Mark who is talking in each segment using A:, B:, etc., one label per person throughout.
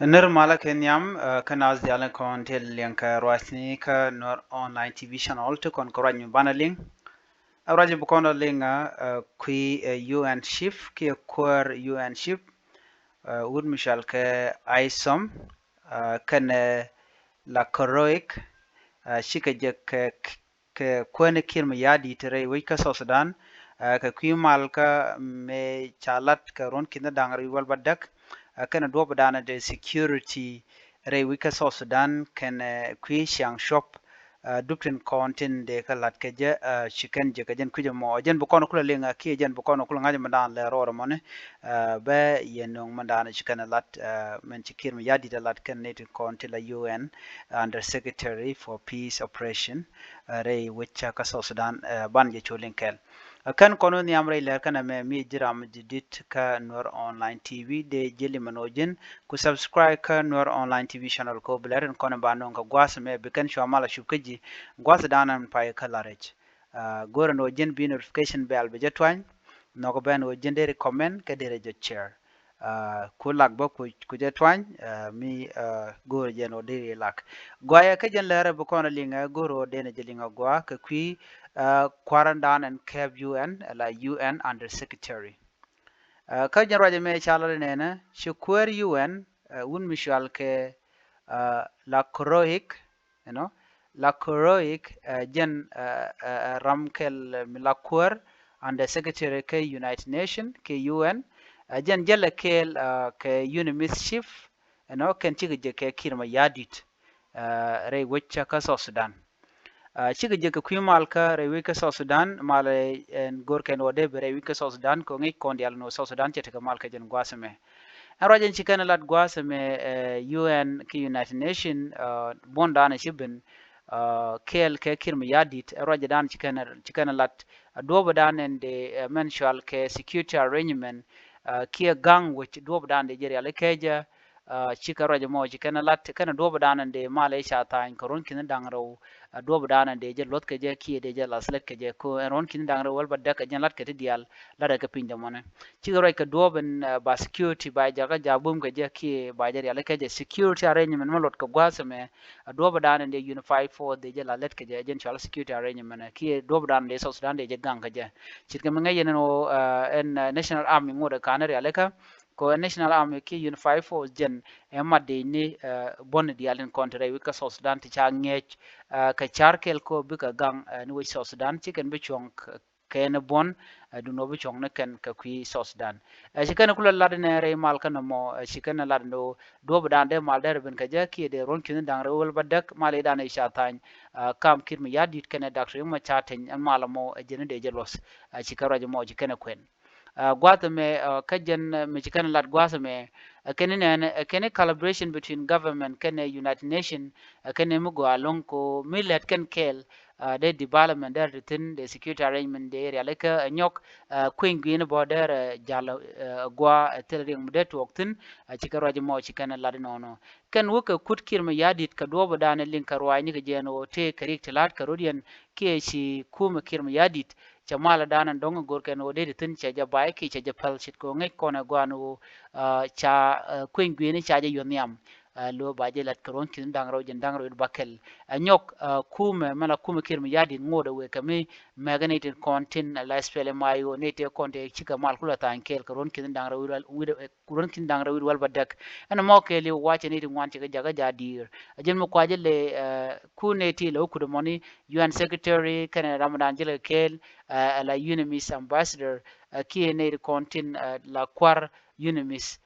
A: Ner malä kenyam kanaz dialen kon tel yanka roasni ka nor online TV channel to kon korany banaling awraje bukono linga kui UN ship ki kwar UN ship wud mishal ke isom kan la koroik shika je ke kwene kirma yadi tere wika so Sudan ka kui malka me chalat ka ron kinda dangri wal badak kana doba dana de security re wika so Sudan kan kui shang shop dupten kontin de ka lat ke je chicken je ka jen kuje mo jen bukono kula lenga ki jen bukono kula ngaje mandan le roro mone be yenong mandan chicken lat men chikir mi yadi de lat kan net kontin la UN under secretary for peace operation re wicca ka so Sudan ban je cholinkel kan kono ni amre ler kana me mi jiram jidit ka Nuer online TV de jeli manojin ku subscribe ka Nuer online TV channel ko blaren kono ba non ka gwas me be kan shwamala shubkaji gwas danan pay ka larech goro no jin bi notification bell be jetwan no ko ben o jinde recommend ka dire jo share ku lak ba ku jetwan mi goro jeno dire lak goya ka jen lere bu kono linga goro de ne jelinga gwa ka kwi quarantine and cap UN la UN under secretary ka jen raje me chalale nena shukur UN un mishal ke la koroik you know la koroik jen ramkel milakur under secretary ke United Nation ke UN jen jelle kel ke UNMISS you know ken chige je ke kirma yadit re weccha ka so Sudan chige je ka kwimal ka re weka so Sudan male en gorken ode re weka so Sudan ko ngi kondial no so Sudan chete ka mal ka jen gwasame arajen chikana lat gwasame UN ki United Nation bondana shibin kel ke kirma yadit araje dan chikana lat doba dan en de mensual ke security arrangement kia gang which doba dan de jeri alkeja chika raje mo chikana lat kana doba dan de male shata in koron kin dangro doba dan de je lot ke je ki de je laslet ke je ko ron kin dangro wal badda ke jan lat ke dial la ke pinda mone chika roi ke doben ba security ba jaga jabum ke je ki ba jeri alkeja security arrangement mo lot ke gwasame doba dan de unified for de je la let ke je agential security arrangement ki doba dan de so Sudan de je gang ke je chika menga yeno en national army ngode kanari aleka ko national army ki unified force jen emma de ni bon di alen kontre wi ka so Sudan ti cha ngech ka charkel ko bi ka gang ni wi so Sudan ti ken bi chong ken bon du no bi chong ne ken ka kwi so Sudan shi ken kula lad ne re mal kan mo shi ken lad no do dan de mal der ben ka ja ki de ron kin dang re wol badak mal e dan e shatan kam kir mi yadit ken dak re ma chaten mal mo jene de jelos shi ka rajo mo shi ken kwen gwatame kajan michigan lat gwatame kene collaboration between government kene United Nation kene mugo along ko millet ken kel the development there within the security arrangement the area like nyok queen green border jalo gwa telring de toktin chikaro mo chikana lat no ken wuka kut kirma yadit ka dobo dane link karwa ni jeno te karik talat karodian ke shi kuma kirma yadit chamala danan donga gorken o de tin cha ja bai ki cha ja pal chit ko ngai kona gwanu cha kuin gwini cha ja yonyam lo ba je lat kron kin dangro jen dangro bakel nyok kume mala kume kirmi yadi ngoda we kami maganated content la spele mayo nete konte chika mal kula tan kel kron kin dangro wir kron kin dangro wir wal badak ana mo ke li wache nete ngwan chika jaga jadir jen mo kwaje le kuneti lo kudo moni UN secretary kana ramadan jele kel la UNMISS ambassador ki ne content la kwar UNMISS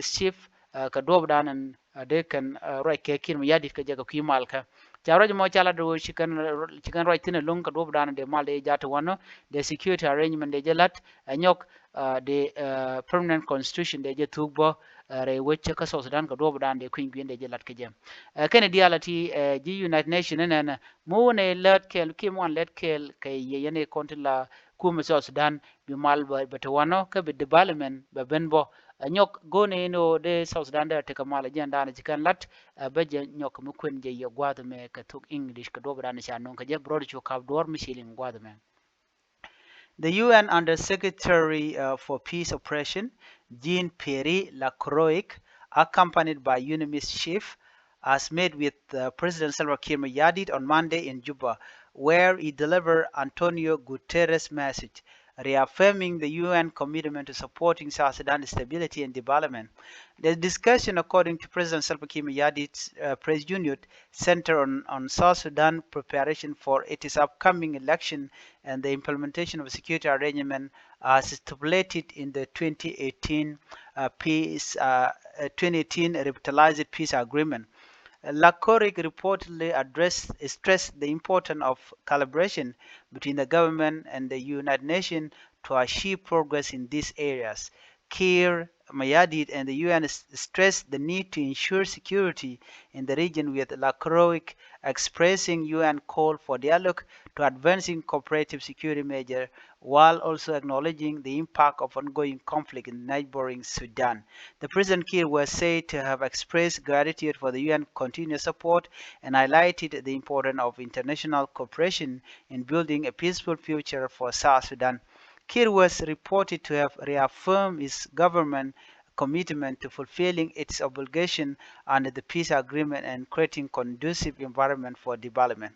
A: chief ka dob danan de kan roi ke kin yadi ka jaga ki malka jaro mo chala do chikan roi tin lung ka dob danan de mal de jata wano de security arrangement de jalat nyok de permanent constitution de je tugbo re wecce ka so Sudan ka dob dan de kuin de jalat ka jem kene dialati ji United Nation ne mo ne let kel ki mon let kel kay yene kontila kuma so Sudan bi mal ba to wano ka bi development ba benbo nyok gone no de South Sudan da te kamala jen dana jikan lat ba je nyok mu kwen je ye gwado me ka tuk English ka dobo dana sha non ka je brod chu ka dor misilin gwado me the UN Under Secretary for Peace Operation Jean Pierre Lacroix accompanied by UNMISS chief, has met with President Salva Kiir Mayardit on Monday in Juba, where he delivered Antonio Guterres' message, reaffirming the UN commitment to supporting South Sudan's stability and development. The discussion, according to President Salva Kiir Mayardit's press unit, centered on South Sudan preparation for its upcoming election and the implementation of a security arrangement as stipulated in the 2018 revitalized peace agreement. Lakorik reportedly stressed the importance of collaboration between the government and the United Nations to achieve progress in these areas. Kiir Mayardit and the UN stressed the need to ensure security in the region, with Lakorik expressing UN call for dialogue to advancing cooperative security measures, while also acknowledging the impact of ongoing conflict in neighboring Sudan. The President Kiir was said to have expressed gratitude for the UN continued support and highlighted the importance of international cooperation in building a peaceful future for South Sudan. Kiir was reported to have reaffirmed his government commitment to fulfilling its obligation under the peace agreement and creating conducive environment for development.